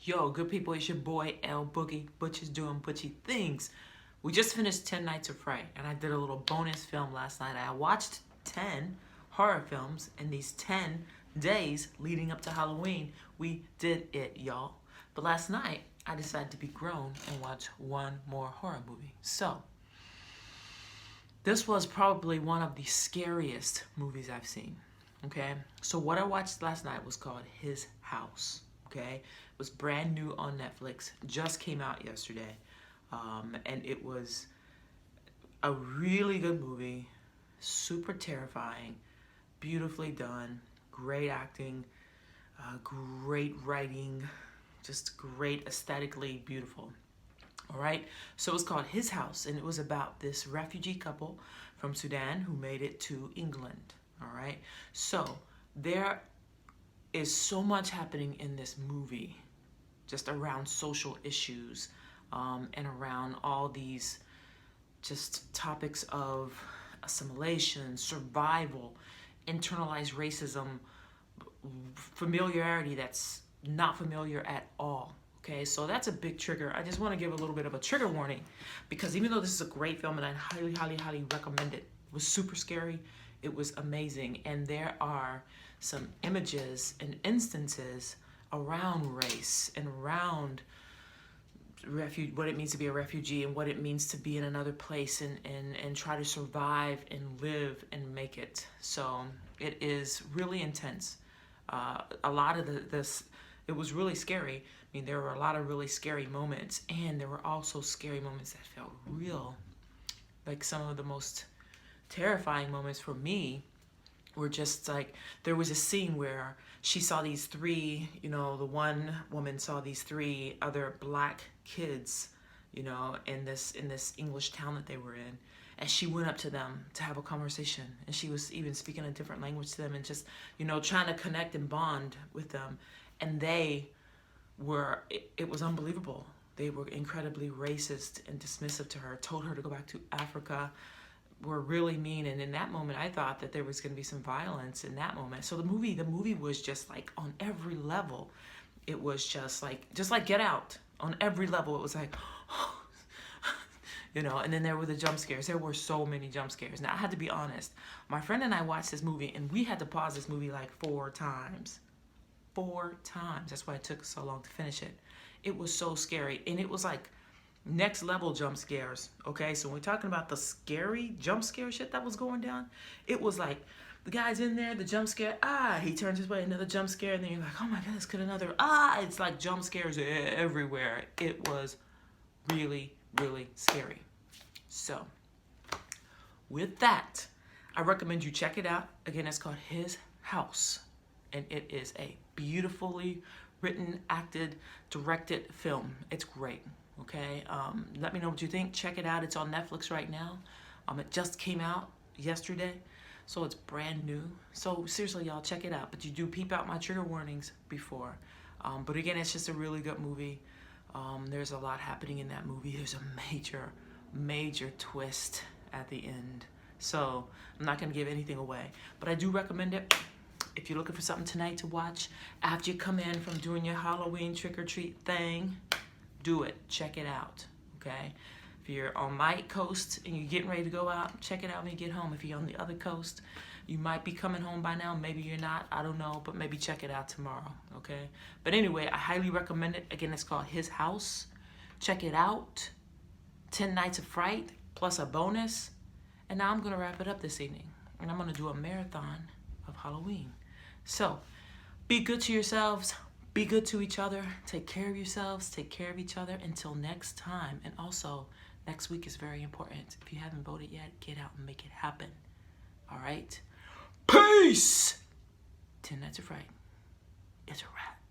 Yo, good people, it's your boy L Boogie, Butch's doing butchy things. We just finished 10 Nights of Fright, and I did a little bonus film last night. I watched 10 horror films in these 10 days leading up to Halloween. We did it, y'all. But last night, I decided to be grown and watch one more horror movie. So, this was probably one of the scariest movies I've seen, okay? So what I watched last night was called His House. Okay, it was brand new on Netflix, just came out yesterday, and it was a really good movie, super terrifying, beautifully done, great acting, great writing, just great, aesthetically beautiful. All right, so it was called His House, and it was about this refugee couple from Sudan who made it to England. All right, so there is so much happening in this movie just around social issues, and around all these just topics of assimilation, survival, internalized racism, familiarity that's not familiar at all. Okay, so that's a big trigger. I just want to give a little bit of a trigger warning, because even though this is a great film and I highly recommend it, it was super scary, it was amazing, and there are some images and instances around race and around what it means to be a refugee and what it means to be in another place and try to survive and live and make it. So it is really intense. A lot of this, it was really scary. I mean, there were a lot of really scary moments, and there were also scary moments that felt real. Like some of the most terrifying moments for me were just like, there was a scene where she saw these three, the one woman saw these three other black kids, in this English town that they were in. And she went up to them to have a conversation. And she was even speaking a different language to them and just, trying to connect and bond with them. And they were, it was unbelievable. They were incredibly racist and dismissive to her, told her to go back to Africa, were really mean. And in that moment, I thought that there was going to be some violence in that moment. So the movie was just like on every level. It was just like Get Out. On every level, it was like, and then there were the jump scares. There were so many jump scares. Now, I had to be honest. My friend and I watched this movie, and we had to pause this movie like 4 times. 4 times. That's why it took so long to finish it. It was so scary. And it was like next level jump scares. Okay, so when we're talking about the scary jump scare shit that was going down, it was like the guy's in there, the jump scare, he turns his way, another jump scare, and then you're like, oh my goodness, could another, it's like jump scares everywhere. It was really scary. So with that, I recommend you check it out. Again, it's called His House, and it is a beautifully written, acted, directed film. It's great. Okay, let me know what you think. Check it out. It's on Netflix right now. It just came out yesterday, so it's brand new. So seriously, y'all, check it out. But you do peep out my trigger warnings before. But again, it's just a really good movie. There's a lot happening in that movie. There's a major twist at the end. So I'm not going to give anything away, but I do recommend it. If you're looking for something tonight to watch after you come in from doing your Halloween trick-or-treat thing, do it. Check it out, okay? If you're on my coast and you're getting ready to go out, check it out when you get home. If you're on the other coast, you might be coming home by now. Maybe you're not. I don't know, but maybe check it out tomorrow, okay? But anyway, I highly recommend it. Again, it's called His House. Check it out. 10 Nights of Fright plus a bonus. And now I'm going to wrap it up this evening. And I'm going to do a marathon of Halloween. So, be good to yourselves. Be good to each other. Take care of yourselves. Take care of each other. Until next time. And also, next week is very important. If you haven't voted yet, get out and make it happen. All right? Peace! 10 Nights of Fright. It's a wrap.